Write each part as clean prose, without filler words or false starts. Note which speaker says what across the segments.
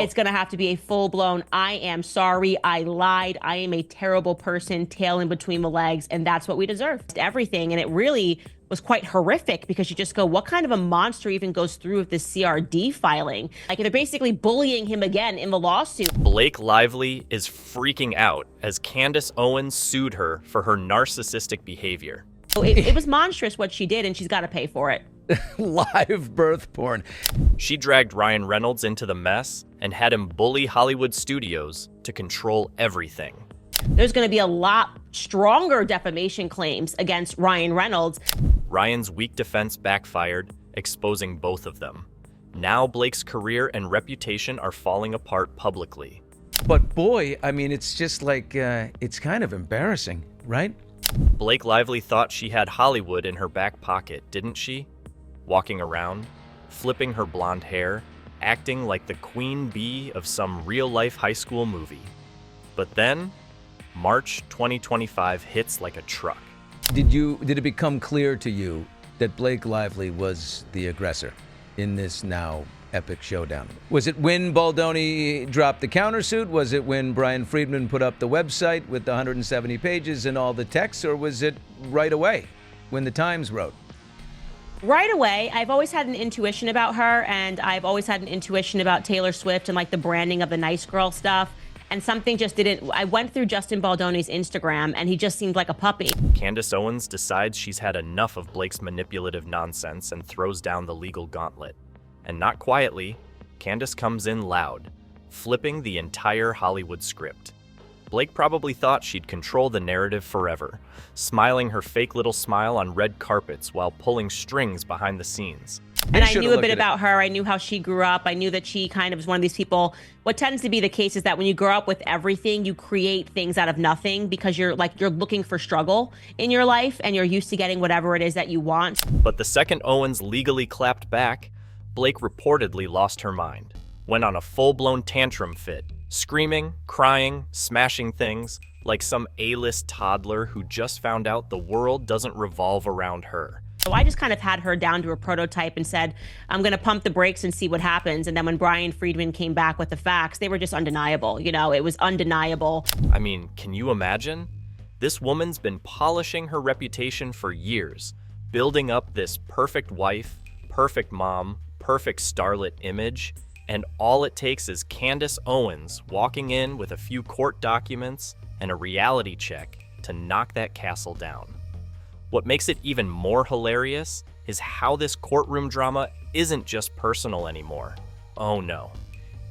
Speaker 1: It's going to have to be a full-blown, I am sorry, I lied, I am a terrible person, tail in between the legs, and that's what we deserve. Everything, and it really was quite horrific because you just go, what kind of a monster even goes through with this CRD filing? Like, they're basically bullying him again in the lawsuit.
Speaker 2: Blake Lively is freaking out as Candace Owens sued her for her narcissistic behavior.
Speaker 1: So it was monstrous what she did, and she's got to pay for it.
Speaker 3: Live birth porn.
Speaker 2: She dragged Ryan Reynolds into the mess and had him bully Hollywood studios to control everything.
Speaker 1: There's going to be a lot stronger defamation claims against Ryan Reynolds.
Speaker 2: Ryan's weak defense backfired, exposing both of them. Now Blake's career and reputation are falling apart publicly.
Speaker 3: But boy, I mean, it's just like, it's kind of embarrassing, right?
Speaker 2: Blake Lively thought she had Hollywood in her back pocket, didn't she? Walking around, flipping her blonde hair, acting like the queen bee of some real-life high school movie. But then, March 2025 hits like a truck.
Speaker 3: Did it become clear to you that Blake Lively was the aggressor in this now epic showdown? Was it when Baldoni dropped the countersuit? Was it when Brian Friedman put up the website with the 170 pages and all the texts? Or was it right away when the Times wrote?
Speaker 1: Right away. I've always had an intuition about her, and I've always had an intuition about Taylor Swift and like the branding of the nice girl stuff. And something just didn't. I went through Justin Baldoni's Instagram, and he just seemed like a puppy.
Speaker 2: Candace Owens decides she's had enough of Blake's manipulative nonsense and throws down the legal gauntlet. And not quietly, Candace comes in loud, flipping the entire Hollywood script. Blake probably thought she'd control the narrative forever, smiling her fake little smile on red carpets while pulling strings behind the scenes.
Speaker 1: And I knew a bit about her. I knew how she grew up. I knew that she kind of was one of these people. What tends to be the case is that when you grow up with everything, you create things out of nothing because you're looking for struggle in your life and you're used to getting whatever it is that you want.
Speaker 2: But the second Owens legally clapped back, Blake reportedly lost her mind, went on a full-blown tantrum fit, screaming, crying, smashing things like some A-list toddler who just found out the world doesn't revolve around her.
Speaker 1: So I just kind of had her down to a prototype and said, I'm going to pump the brakes and see what happens. And then when Brian Friedman came back with the facts, they were just undeniable. You know, it was undeniable.
Speaker 2: I mean, can you imagine? This woman's been polishing her reputation for years, building up this perfect wife, perfect mom, perfect starlet image. And all it takes is Candace Owens walking in with a few court documents and a reality check to knock that castle down. What makes it even more hilarious is how this courtroom drama isn't just personal anymore. Oh no,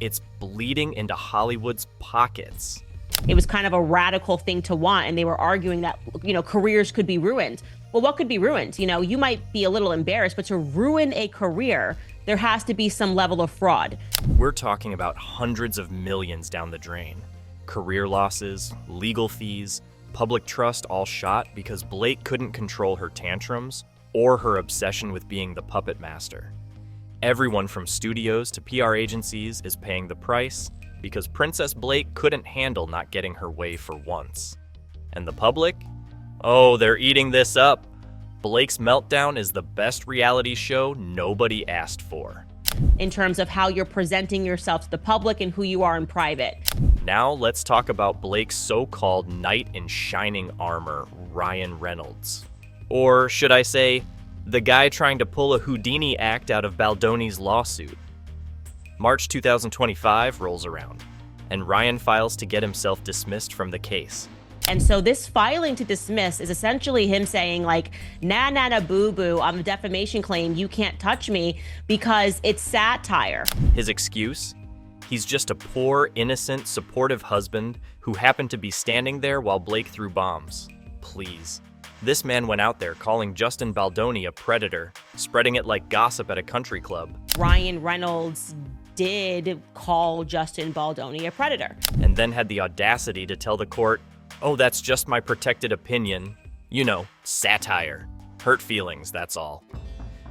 Speaker 2: it's bleeding into Hollywood's pockets.
Speaker 1: It was kind of a radical thing to want, and they were arguing that, careers could be ruined. Well, what could be ruined? You might be a little embarrassed, but to ruin a career, there has to be some level of fraud.
Speaker 2: We're talking about hundreds of millions down the drain. Career losses, legal fees, public trust all shot because Blake couldn't control her tantrums or her obsession with being the puppet master. Everyone from studios to PR agencies is paying the price because Princess Blake couldn't handle not getting her way for once. And the public? Oh, they're eating this up. Blake's meltdown is the best reality show nobody asked for.
Speaker 1: In terms of how you're presenting yourself to the public and who you are in private.
Speaker 2: Now let's talk about Blake's so-called knight in shining armor, Ryan Reynolds. Or should I say, the guy trying to pull a Houdini act out of Baldoni's lawsuit. March 2025 rolls around, and Ryan files to get himself dismissed from the case.
Speaker 1: And so this filing to dismiss is essentially him saying like, nah, boo-boo, on the defamation claim, you can't touch me because it's satire.
Speaker 2: His excuse? He's just a poor, innocent, supportive husband who happened to be standing there while Blake threw bombs. Please. This man went out there calling Justin Baldoni a predator, spreading it like gossip at a country club.
Speaker 1: Ryan Reynolds did call Justin Baldoni a predator.
Speaker 2: And then had the audacity to tell the court, oh, that's just my protected opinion. Satire. Hurt feelings, that's all.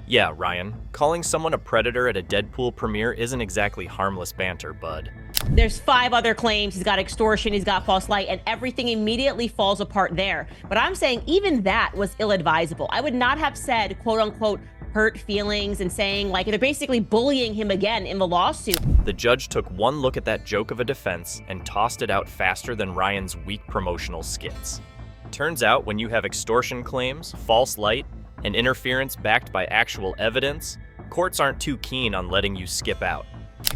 Speaker 2: Yeah, Ryan, calling someone a predator at a Deadpool premiere isn't exactly harmless banter, bud.
Speaker 1: There's 5 other claims. He's got extortion, he's got false light, and everything immediately falls apart there. But I'm saying even that was ill-advisable. I would not have said, quote unquote, hurt feelings and saying, like, they're basically bullying him again in the lawsuit.
Speaker 2: The judge took one look at that joke of a defense and tossed it out faster than Ryan's weak promotional skits. Turns out when you have extortion claims, false light, and interference backed by actual evidence, courts aren't too keen on letting you skip out.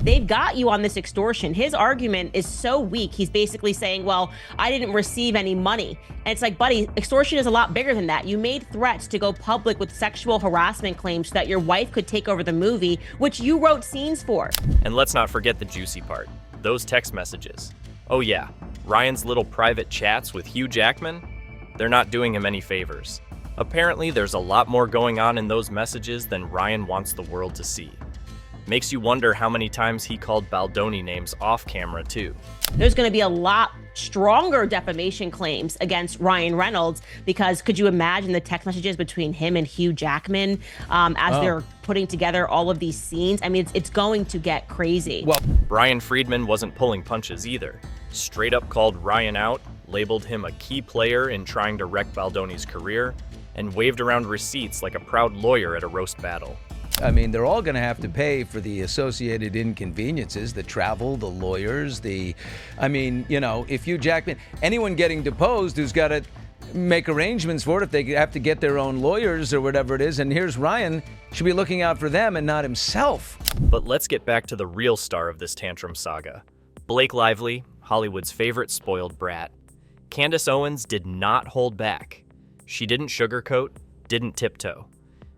Speaker 1: They've got you on this extortion. His argument is so weak. He's basically saying, well, I didn't receive any money. And it's like, buddy, extortion is a lot bigger than that. You made threats to go public with sexual harassment claims so that your wife could take over the movie, which you wrote scenes for.
Speaker 2: And let's not forget the juicy part, those text messages. Oh yeah, Ryan's little private chats with Hugh Jackman, they're not doing him any favors. Apparently, there's a lot more going on in those messages than Ryan wants the world to see. Makes you wonder how many times he called Baldoni names off camera, too.
Speaker 1: There's going to be a lot stronger defamation claims against Ryan Reynolds, because could you imagine the text messages between him and Hugh Jackman they're putting together all of these scenes? I mean, it's going to get crazy.
Speaker 3: Well,
Speaker 2: Brian Friedman wasn't pulling punches either. Straight up called Ryan out, labeled him a key player in trying to wreck Baldoni's career, and waved around receipts like a proud lawyer at a roast battle.
Speaker 3: I mean, they're all going to have to pay for the associated inconveniences, the travel, the lawyers, if Hugh Jackman, anyone getting deposed who's got to make arrangements for it if they have to get their own lawyers or whatever it is. And here's Ryan, should be looking out for them and not himself.
Speaker 2: But let's get back to the real star of this tantrum saga. Blake Lively, Hollywood's favorite spoiled brat. Candace Owens did not hold back. She didn't sugarcoat, didn't tiptoe.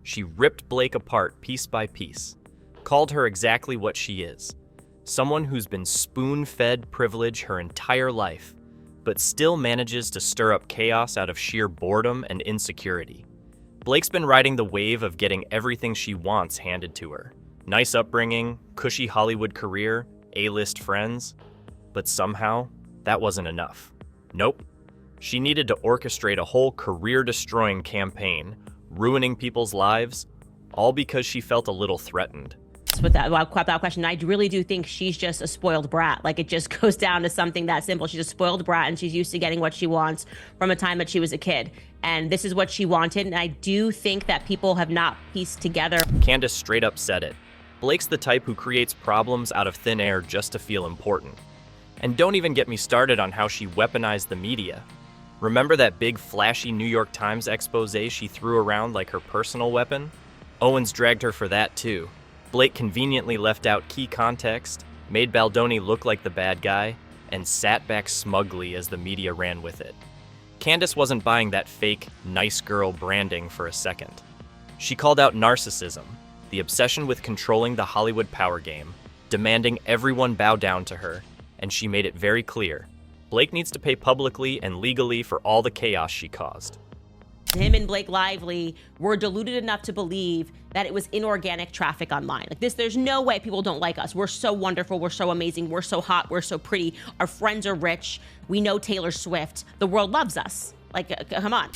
Speaker 2: She ripped Blake apart piece by piece, called her exactly what she is, someone who's been spoon-fed privilege her entire life, but still manages to stir up chaos out of sheer boredom and insecurity. Blake's been riding the wave of getting everything she wants handed to her. Nice upbringing, cushy Hollywood career, A-list friends, but somehow that wasn't enough. Nope. She needed to orchestrate a whole career-destroying campaign, ruining people's lives, all because she felt a little threatened.
Speaker 1: Without question, I really do think she's just a spoiled brat. Like, it just goes down to something that simple. She's a spoiled brat, and she's used to getting what she wants from the time that she was a kid. And this is what she wanted, and I do think that people have not pieced together.
Speaker 2: Candace straight up said it. Blake's the type who creates problems out of thin air just to feel important. And don't even get me started on how she weaponized the media. Remember that big flashy New York Times expose she threw around like her personal weapon? Owens dragged her for that too. Blake conveniently left out key context, made Baldoni look like the bad guy, and sat back smugly as the media ran with it. Candace wasn't buying that fake, nice girl branding for a second. She called out narcissism, the obsession with controlling the Hollywood power game, demanding everyone bow down to her, and she made it very clear. Blake needs to pay publicly and legally for all the chaos she caused.
Speaker 1: Him and Blake Lively were deluded enough to believe that it was inorganic traffic online. Like this, there's no way people don't like us. We're so wonderful. We're so amazing. We're so hot. We're so pretty. Our friends are rich. We know Taylor Swift. The world loves us. Like, come on.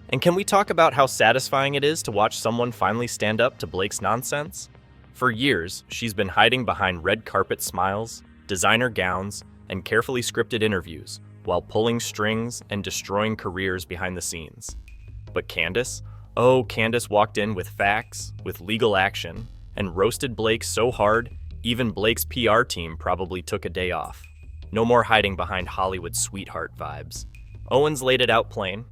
Speaker 2: And can we talk about how satisfying it is to watch someone finally stand up to Blake's nonsense? For years, she's been hiding behind red carpet smiles, designer gowns, and carefully scripted interviews while pulling strings and destroying careers behind the scenes. But Candace? Oh, Candace walked in with facts, with legal action, and roasted Blake so hard, even Blake's PR team probably took a day off. No more hiding behind Hollywood sweetheart vibes. Owens laid it out plain.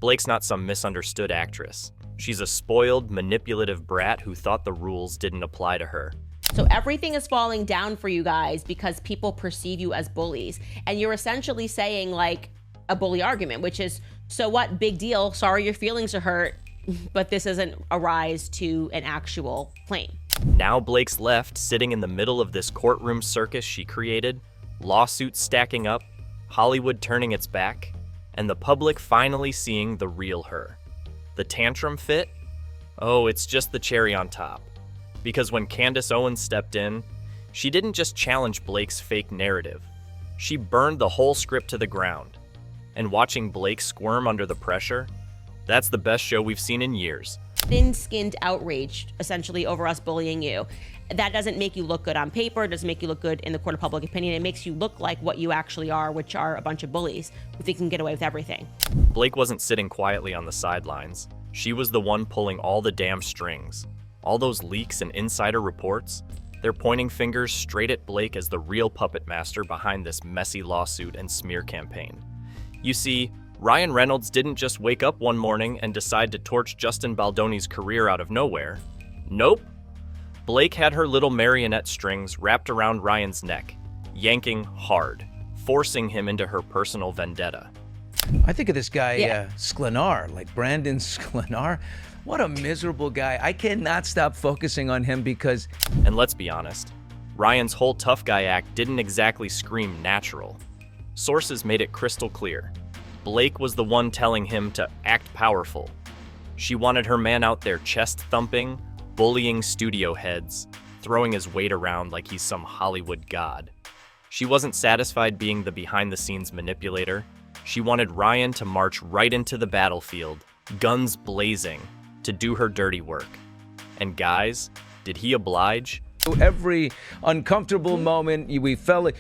Speaker 2: Blake's not some misunderstood actress. She's a spoiled, manipulative brat who thought the rules didn't apply to her.
Speaker 1: So everything is falling down for you guys because people perceive you as bullies. And you're essentially saying like a bully argument, which is, so what, big deal, sorry your feelings are hurt, but this isn't a rise to an actual claim.
Speaker 2: Now Blake's left, sitting in the middle of this courtroom circus she created, lawsuits stacking up, Hollywood turning its back, and the public finally seeing the real her. The tantrum fit? Oh, it's just the cherry on top. Because when Candace Owens stepped in, she didn't just challenge Blake's fake narrative. She burned the whole script to the ground. And watching Blake squirm under the pressure, that's the best show we've seen in years.
Speaker 1: Thin-skinned outrage, essentially, over us bullying you. That doesn't make you look good on paper, it doesn't make you look good in the court of public opinion. It makes you look like what you actually are, which are a bunch of bullies who think can get away with everything.
Speaker 2: Blake wasn't sitting quietly on the sidelines. She was the one pulling all the damn strings. All those leaks and insider reports, they're pointing fingers straight at Blake as the real puppet master behind this messy lawsuit and smear campaign. You see, Ryan Reynolds didn't just wake up one morning and decide to torch Justin Baldoni's career out of nowhere. Nope. Blake had her little marionette strings wrapped around Ryan's neck, yanking hard, forcing him into her personal vendetta.
Speaker 3: I think of this guy, Sklenar, like Brandon Sklenar. What a miserable guy. I cannot stop focusing on him because...
Speaker 2: And let's be honest, Ryan's whole tough guy act didn't exactly scream natural. Sources made it crystal clear. Blake was the one telling him to act powerful. She wanted her man out there chest-thumping, bullying studio heads, throwing his weight around like he's some Hollywood god. She wasn't satisfied being the behind-the-scenes manipulator. She wanted Ryan to march right into the battlefield, guns blazing, to do her dirty work. And guys, did he oblige?
Speaker 3: Every uncomfortable moment we felt like,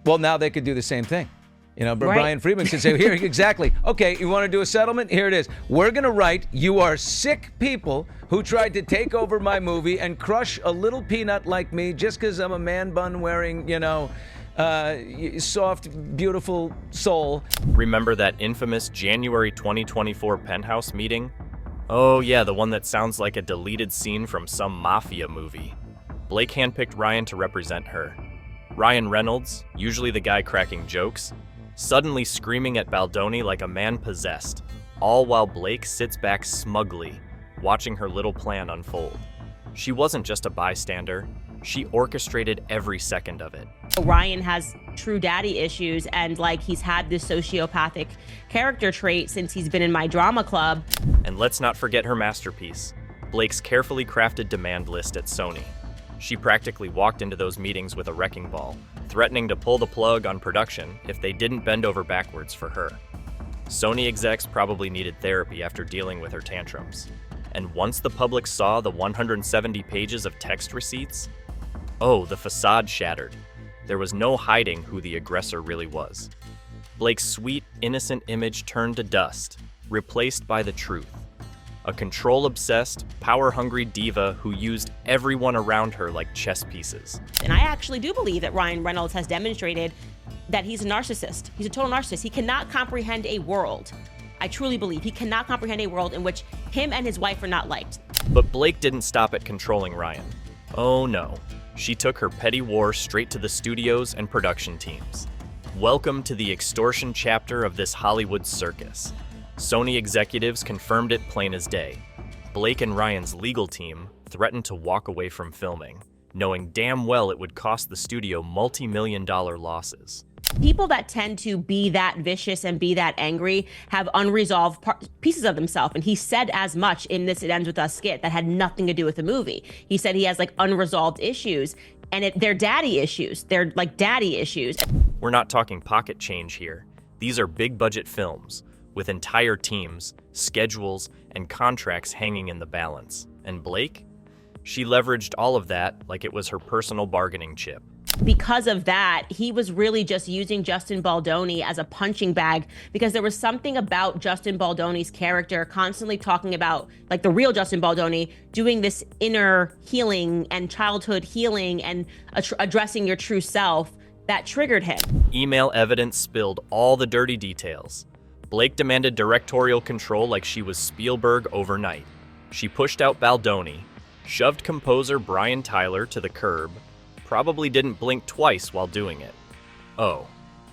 Speaker 3: well, now they could do the same thing. You know, but
Speaker 1: Right.
Speaker 3: Brian Friedman could say, here, exactly. Okay, you want to do a settlement? Here it is. We're going to write, you are sick people who tried to take over my movie and crush a little peanut like me just because I'm a man bun wearing, soft, beautiful soul.
Speaker 2: Remember that infamous January 2024 Penthouse meeting? Oh yeah, the one that sounds like a deleted scene from some mafia movie. Blake handpicked Ryan to represent her. Ryan Reynolds, usually the guy cracking jokes, suddenly screaming at Baldoni like a man possessed, all while Blake sits back smugly, watching her little plan unfold. She wasn't just a bystander, she orchestrated every second of it.
Speaker 1: Ryan has true daddy issues, and like he's had this sociopathic character trait since he's been in my drama club.
Speaker 2: And let's not forget her masterpiece, Blake's carefully crafted demand list at Sony. She practically walked into those meetings with a wrecking ball, threatening to pull the plug on production if they didn't bend over backwards for her. Sony execs probably needed therapy after dealing with her tantrums. And once the public saw the 170 pages of text receipts, oh, the facade shattered. There was no hiding who the aggressor really was. Blake's sweet, innocent image turned to dust, replaced by the truth. A control-obsessed, power-hungry diva who used everyone around her like chess pieces.
Speaker 1: And I actually do believe that Ryan Reynolds has demonstrated that he's a narcissist. He's a total narcissist. He cannot comprehend a world. I truly believe he cannot comprehend a world in which him and his wife are not liked.
Speaker 2: But Blake didn't stop at controlling Ryan. Oh no. She took her petty war straight to the studios and production teams. Welcome to the extortion chapter of this Hollywood circus. Sony executives confirmed it plain as day. Blake and Ryan's legal team threatened to walk away from filming, knowing damn well it would cost the studio multi-million-dollar losses.
Speaker 1: People that tend to be that vicious and be that angry have unresolved pieces of themselves. And he said as much in this It Ends With Us skit that had nothing to do with the movie. He said he has like unresolved issues, and they're daddy issues. They're like daddy issues.
Speaker 2: We're not talking pocket change here. These are big budget films with entire teams, schedules, and contracts hanging in the balance. And Blake? She leveraged all of that like it was her personal bargaining chip.
Speaker 1: Because of that, he was really just using Justin Baldoni as a punching bag, because there was something about Justin Baldoni's character constantly talking about, like the real Justin Baldoni, doing this inner healing and childhood healing and addressing your true self that triggered him.
Speaker 2: Email evidence spilled all the dirty details. Blake demanded directorial control like she was Spielberg overnight. She pushed out Baldoni, shoved composer Brian Tyler to the curb, probably didn't blink twice while doing it. Oh,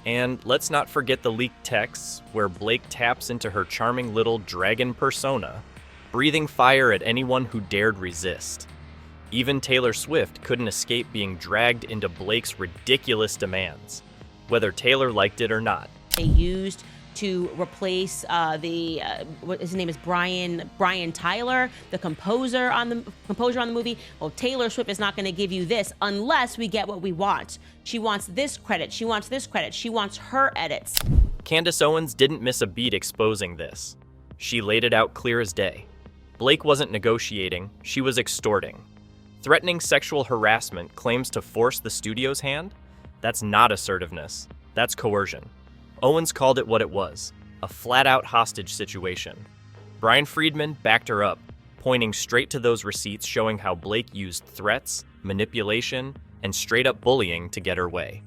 Speaker 2: and let's not forget the leaked texts where Blake taps into her charming little dragon persona, breathing fire at anyone who dared resist. Even Taylor Swift couldn't escape being dragged into Blake's ridiculous demands, whether Taylor liked it or not.
Speaker 1: They used to replace what his name is, Brian Tyler, the composer on the movie. Well, Taylor Swift is not going to give you this unless we get what we want. She wants this credit. She wants this credit. She wants her edits.
Speaker 2: Candace Owens didn't miss a beat exposing this. She laid it out clear as day. Blake wasn't negotiating, she was extorting. Threatening sexual harassment claims to force the studio's hand? That's not assertiveness. That's coercion. Owens called it what it was, a flat-out hostage situation. Brian Friedman backed her up, pointing straight to those receipts showing how Blake used threats, manipulation, and straight-up bullying to get her way.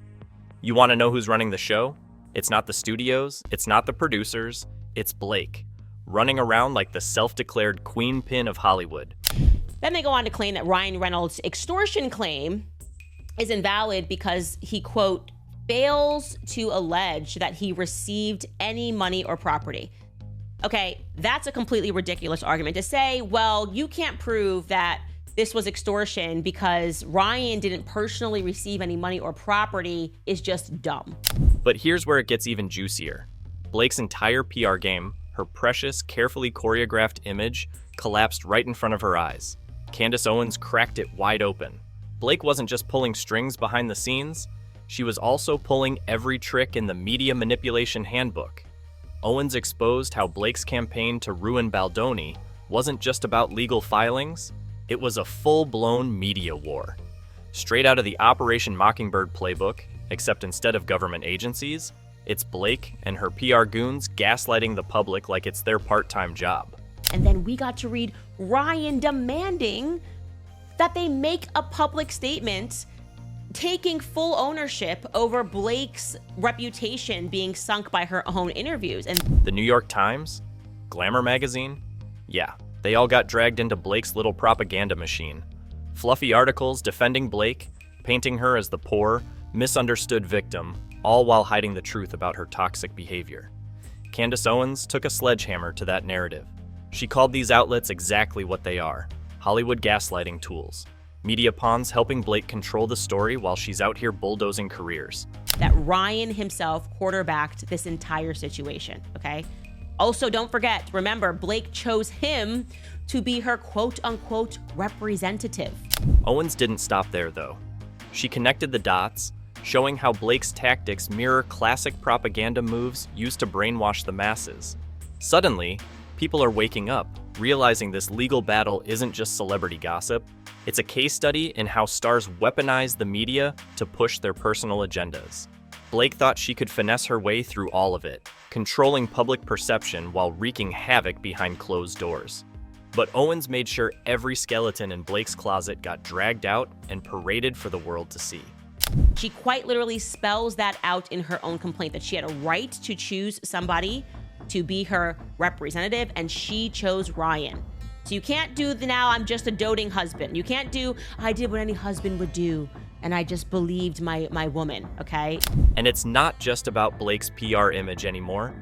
Speaker 2: You want to know who's running the show? It's not the studios, it's not the producers, it's Blake, running around like the self-declared queen pin of Hollywood.
Speaker 1: Then they go on to claim that Ryan Reynolds' extortion claim is invalid because he, quote, fails to allege that he received any money or property. Okay, that's a completely ridiculous argument to say, well, you can't prove that this was extortion because Ryan didn't personally receive any money or property is just dumb.
Speaker 2: But here's where it gets even juicier. Blake's entire PR game, her precious, carefully choreographed image, collapsed right in front of her eyes. Candace Owens cracked it wide open. Blake wasn't just pulling strings behind the scenes, she was also pulling every trick in the media manipulation handbook. Owens exposed how Blake's campaign to ruin Baldoni wasn't just about legal filings, it was a full-blown media war. Straight out of the Operation Mockingbird playbook, except instead of government agencies, it's Blake and her PR goons gaslighting the public like it's their part-time job.
Speaker 1: And then we got to read Ryan demanding that they make a public statement taking full ownership over Blake's reputation being sunk by her own interviews. And
Speaker 2: The New York Times? Glamour magazine? Yeah, they all got dragged into Blake's little propaganda machine. Fluffy articles defending Blake, painting her as the poor, misunderstood victim, all while hiding the truth about her toxic behavior. Candace Owens took a sledgehammer to that narrative. She called these outlets exactly what they are: Hollywood gaslighting tools. Media pawns helping Blake control the story while she's out here bulldozing careers.
Speaker 1: that Ryan himself quarterbacked this entire situation, okay? Also, don't forget, remember, Blake chose him to be her quote-unquote representative.
Speaker 2: Owens didn't stop there, though. She connected the dots, showing how Blake's tactics mirror classic propaganda moves used to brainwash the masses. Suddenly, people are waking up, realizing this legal battle isn't just celebrity gossip. It's a case study in how stars weaponize the media to push their personal agendas. Blake thought she could finesse her way through all of it, controlling public perception while wreaking havoc behind closed doors. But Owens made sure every skeleton in Blake's closet got dragged out and paraded for the world to see.
Speaker 1: She quite literally spells that out in her own complaint, that she had a right to choose somebody to be her representative, and she chose Ryan. So you can't do the now I'm just a doting husband. You can't do I did what any husband would do and I just believed my woman, okay?
Speaker 2: And it's not just about Blake's PR image anymore.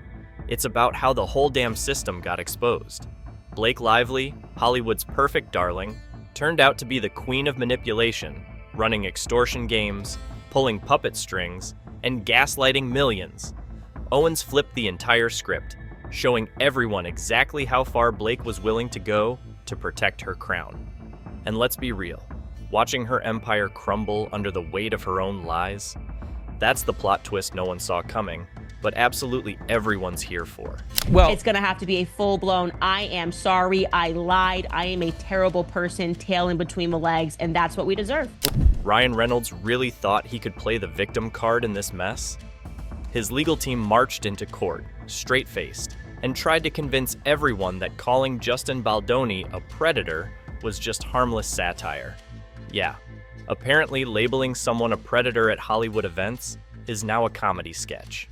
Speaker 2: It's about how the whole damn system got exposed. Blake Lively, Hollywood's perfect darling, turned out to be the queen of manipulation, running extortion games, pulling puppet strings, and gaslighting millions. Owens flipped the entire script, showing everyone exactly how far Blake was willing to go to protect her crown. And let's be real, watching her empire crumble under the weight of her own lies, that's the plot twist no one saw coming, but absolutely everyone's here for.
Speaker 3: Well,
Speaker 1: It's gonna have to be a full-blown, I am sorry, I lied, I am a terrible person, tail in between the legs, and that's what we deserve.
Speaker 2: Ryan Reynolds really thought he could play the victim card in this mess? His legal team marched into court, straight-faced, and tried to convince everyone that calling Justin Baldoni a predator was just harmless satire. Yeah, apparently labeling someone a predator at Hollywood events is now a comedy sketch.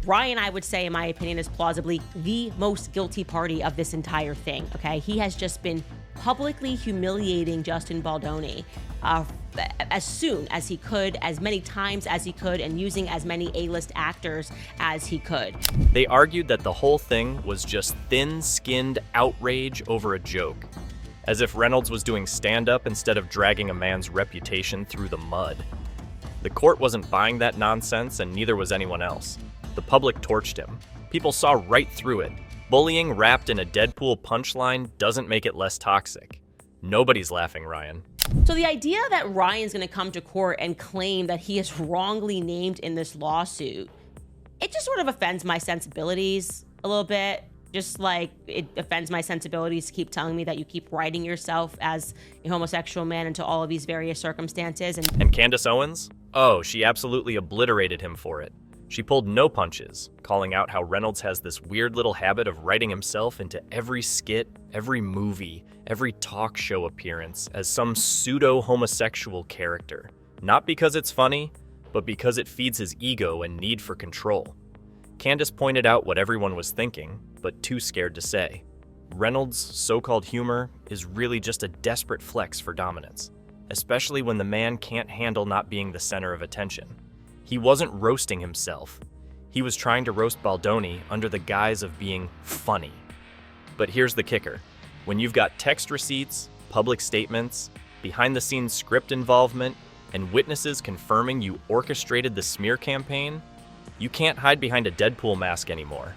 Speaker 1: Ryan, I would say, in my opinion, is plausibly the most guilty party of this entire thing, okay? He has just been publicly humiliating Justin Baldoni as soon as he could, as many times as he could, and using as many A-list actors as he could.
Speaker 2: They argued that the whole thing was just thin-skinned outrage over a joke, as if Reynolds was doing stand-up instead of dragging a man's reputation through the mud. The court wasn't buying that nonsense, and neither was anyone else. The public torched him. People saw right through it. Bullying wrapped in a Deadpool punchline doesn't make it less toxic. Nobody's laughing, Ryan.
Speaker 1: So the idea that Ryan's gonna come to court and claim that he is wrongly named in this lawsuit, it just sort of offends my sensibilities a little bit. Just like it offends my sensibilities to keep telling me that you keep writing yourself as a homosexual man into all of these various circumstances.
Speaker 2: And Candace Owens? Oh, she absolutely obliterated him for it. She pulled no punches, calling out how Reynolds has this weird little habit of writing himself into every skit, every movie, every talk show appearance as some pseudo-homosexual character. Not because it's funny, but because it feeds his ego and need for control. Candace pointed out what everyone was thinking, but too scared to say. Reynolds' so-called humor is really just a desperate flex for dominance, especially when the man can't handle not being the center of attention. He wasn't roasting himself. He was trying to roast Baldoni under the guise of being funny. But here's the kicker. When you've got text receipts, public statements, behind-the-scenes script involvement, and witnesses confirming you orchestrated the smear campaign, you can't hide behind a Deadpool mask anymore.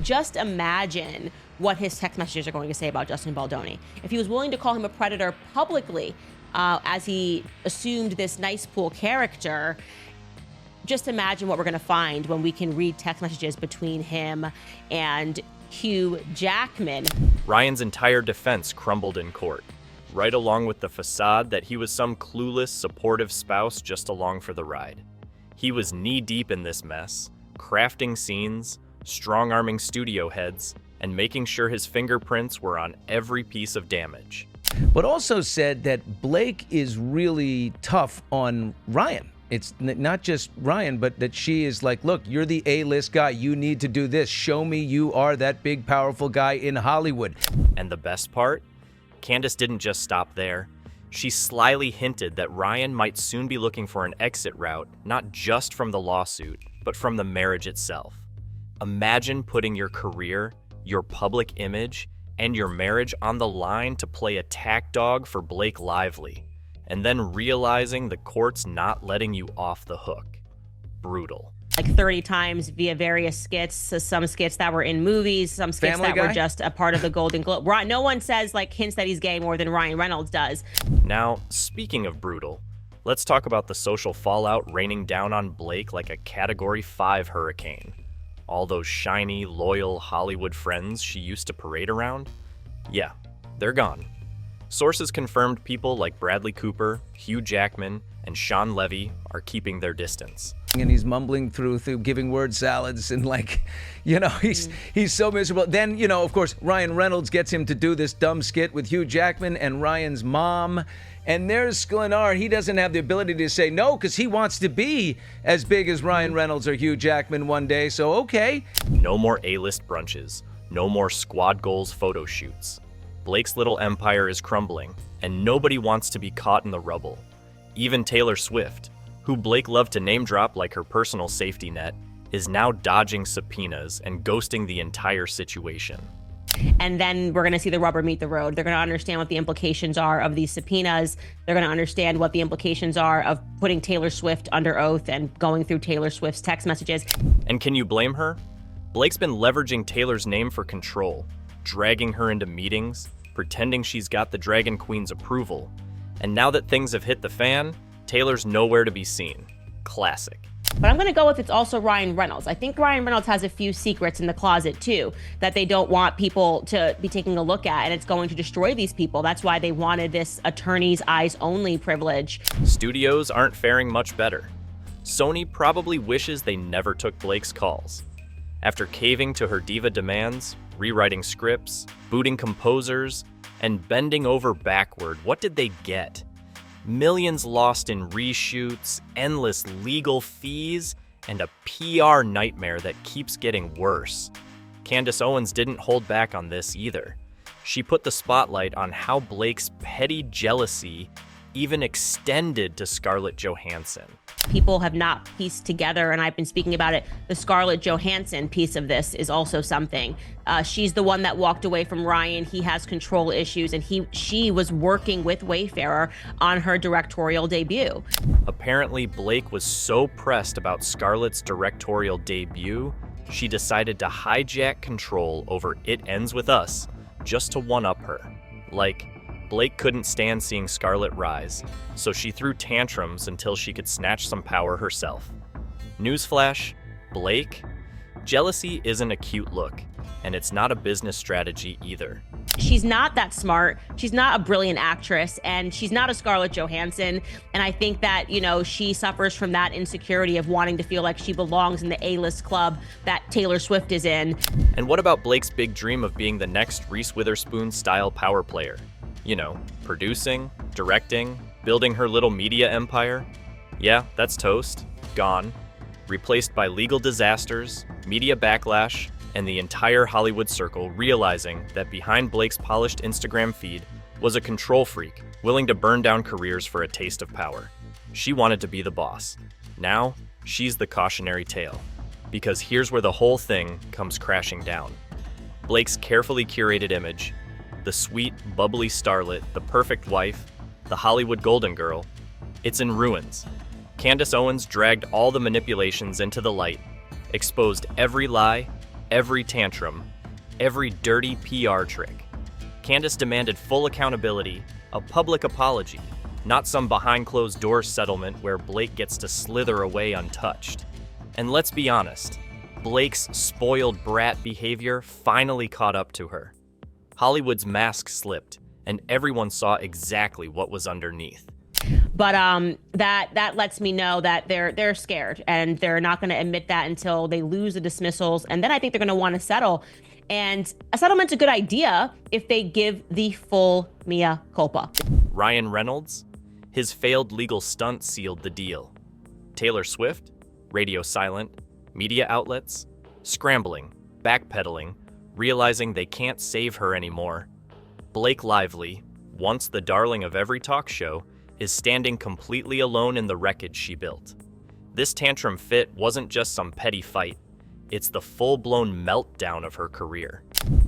Speaker 1: Just imagine what his text messages are going to say about Justin Baldoni. If he was willing to call him a predator publicly, as he assumed this nice pool character, just imagine what we're going to find when we can read text messages between him and Hugh Jackman.
Speaker 2: Ryan's entire defense crumbled in court, right along with the facade that he was some clueless, supportive spouse just along for the ride. He was knee-deep in this mess, crafting scenes, strong-arming studio heads, and making sure his fingerprints were on every piece of damage.
Speaker 3: But also said that Blake is really tough on Ryan. It's not just Ryan, but that she is like, look, you're the A-list guy. You need to do this. Show me you are that big, powerful guy in Hollywood.
Speaker 2: And the best part? Candace didn't just stop there. She slyly hinted that Ryan might soon be looking for an exit route, not just from the lawsuit, but from the marriage itself. Imagine putting your career, your public image, and your marriage on the line to play attack dog for Blake Lively, and then realizing the court's not letting you off the hook. Brutal.
Speaker 1: Like 30 times via various skits, some skits that were in movies, some skits
Speaker 3: Family
Speaker 1: that
Speaker 3: Guy?
Speaker 1: were just a part of the Golden Globe. No one says, like, hints that he's gay more than Ryan Reynolds does.
Speaker 2: Now, speaking of brutal, let's talk about the social fallout raining down on Blake like a Category 5 hurricane. All those shiny, loyal Hollywood friends she used to parade around? Yeah, they're gone. Sources confirmed people like Bradley Cooper, Hugh Jackman, and Sean Levy are keeping their distance.
Speaker 3: And he's mumbling through giving word salads and he's so miserable. Then, of course, Ryan Reynolds gets him to do this dumb skit with Hugh Jackman and Ryan's mom. And there's Sklenar. He doesn't have the ability to say no because he wants to be as big as Ryan Reynolds or Hugh Jackman one day. So, okay.
Speaker 2: No more A-list brunches. No more squad goals photo shoots. Blake's little empire is crumbling, and nobody wants to be caught in the rubble. Even Taylor Swift, who Blake loved to name drop like her personal safety net, is now dodging subpoenas and ghosting the entire situation.
Speaker 1: And then we're going to see the rubber meet the road. They're going to understand what the implications are of these subpoenas. They're going to understand what the implications are of putting Taylor Swift under oath and going through Taylor Swift's text messages.
Speaker 2: And can you blame her? Blake's been leveraging Taylor's name for control, dragging her into meetings, pretending she's got the Dragon Queen's approval. And now that things have hit the fan, Taylor's nowhere to be seen. Classic.
Speaker 1: But I'm going to go with it's also Ryan Reynolds. I think Ryan Reynolds has a few secrets in the closet, too, that they don't want people to be taking a look at, and it's going to destroy these people. That's why they wanted this attorney's eyes-only privilege.
Speaker 2: Studios aren't faring much better. Sony probably wishes they never took Blake's calls. After caving to her diva demands, rewriting scripts, booting composers, and bending over backward, what did they get? Millions lost in reshoots, endless legal fees, and a PR nightmare that keeps getting worse. Candace Owens didn't hold back on this either. She put the spotlight on how Blake's petty jealousy even extended to Scarlett Johansson.
Speaker 1: People have not pieced together, and I've been speaking about it, the Scarlett Johansson piece of this is also something. She's the one that walked away from Ryan. He has control issues, and she was working with Wayfarer on her directorial debut.
Speaker 2: Apparently, Blake was so pressed about Scarlett's directorial debut, she decided to hijack control over It Ends With Us just to one-up her. Like, Blake couldn't stand seeing Scarlett rise, so she threw tantrums until she could snatch some power herself. Newsflash, Blake? Jealousy isn't a cute look, and it's not a business strategy either.
Speaker 1: She's not that smart. She's not a brilliant actress, and she's not a Scarlett Johansson. And I think that, she suffers from that insecurity of wanting to feel like she belongs in the A-list club that Taylor Swift is in.
Speaker 2: And what about Blake's big dream of being the next Reese Witherspoon-style power player? Producing, directing, building her little media empire? Yeah, that's toast. Gone. Replaced by legal disasters, media backlash, and the entire Hollywood circle realizing that behind Blake's polished Instagram feed was a control freak willing to burn down careers for a taste of power. She wanted to be the boss. Now, she's the cautionary tale. Because here's where the whole thing comes crashing down. Blake's carefully curated image, the sweet, bubbly starlet, the perfect wife, the Hollywood golden girl, it's in ruins. Candace Owens dragged all the manipulations into the light, exposed every lie, every tantrum, every dirty PR trick. Candace demanded full accountability, a public apology, not some behind-closed-doors settlement where Blake gets to slither away untouched. And let's be honest, Blake's spoiled brat behavior finally caught up to her. Hollywood's mask slipped, and everyone saw exactly what was underneath.
Speaker 1: But that lets me know that they're scared, and they're not going to admit that until they lose the dismissals, and then I think they're going to want to settle. And a settlement's a good idea if they give the full mea culpa.
Speaker 2: Ryan Reynolds, his failed legal stunt sealed the deal. Taylor Swift, radio silent, media outlets, scrambling, backpedaling, realizing they can't save her anymore. Blake Lively, once the darling of every talk show, is standing completely alone in the wreckage she built. This tantrum fit wasn't just some petty fight. It's the full-blown meltdown of her career.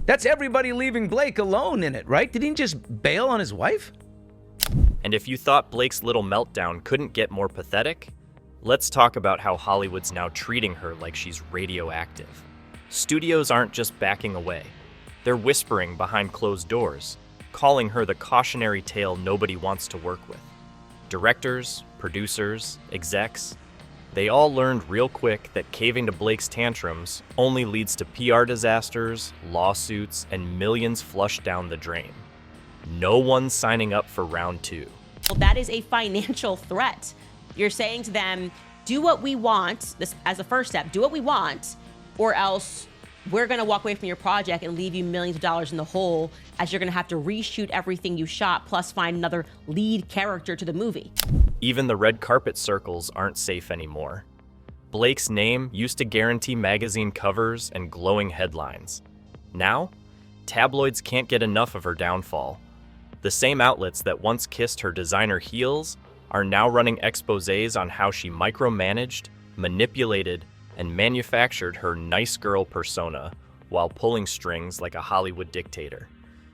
Speaker 3: That's everybody leaving Blake alone in it, right? Did he just bail on his wife?
Speaker 2: And if you thought Blake's little meltdown couldn't get more pathetic, let's talk about how Hollywood's now treating her like she's radioactive. Studios aren't just backing away. They're whispering behind closed doors, calling her the cautionary tale nobody wants to work with. Directors, producers, execs, they all learned real quick that caving to Blake's tantrums only leads to PR disasters, lawsuits, and millions flushed down the drain. No one's signing up for round 2.
Speaker 1: Well, that is a financial threat. You're saying to them, do what we want, this as a first step, do what we want, or else we're going to walk away from your project and leave you millions of dollars in the hole, as you're going to have to reshoot everything you shot, plus find another lead character to the movie.
Speaker 2: Even the red carpet circles aren't safe anymore. Blake's name used to guarantee magazine covers and glowing headlines. Now, tabloids can't get enough of her downfall. The same outlets that once kissed her designer heels are now running exposés on how she micromanaged, manipulated, and manufactured her nice girl persona while pulling strings like a Hollywood dictator.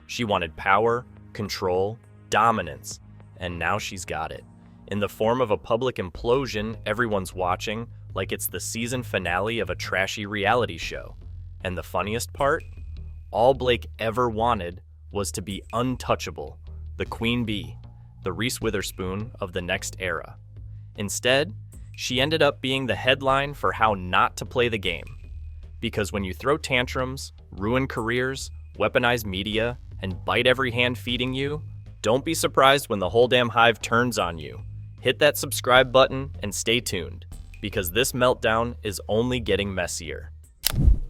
Speaker 2: She wanted power, control, dominance, and now she's got it. In the form of a public implosion everyone's watching like it's the season finale of a trashy reality show. And the funniest part? All Blake ever wanted was to be untouchable, the queen bee, the Reese Witherspoon of the next era. Instead, she ended up being the headline for how not to play the game. Because when you throw tantrums, ruin careers, weaponize media, and bite every hand feeding you, don't be surprised when the whole damn hive turns on you. Hit that subscribe button and stay tuned, because this meltdown is only getting messier.